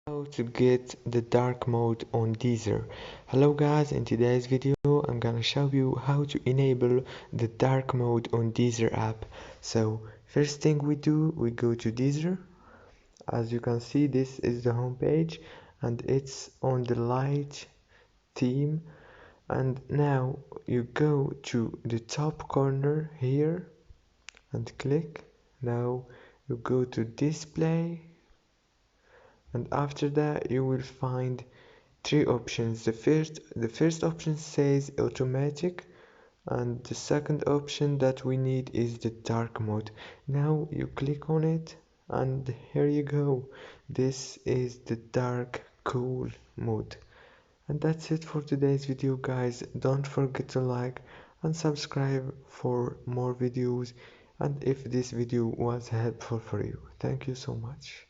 How to get the dark mode on Deezer. Hello guys, in today's video I'm gonna show you how to enable the dark mode on Deezer app. So first thing we do, we go to Deezer. As you can see, this is the home page and it's on the light theme. And now you go to the top corner here and click. Now you go to display, and after that you will find three options. The first option says automatic, and the second option that we need is the dark mode. Now you click on it and here you go. This is the dark cool mode. And that's it for today's video guys. Don't forget to like and subscribe for more videos, and if this video was helpful for you, thank you so much.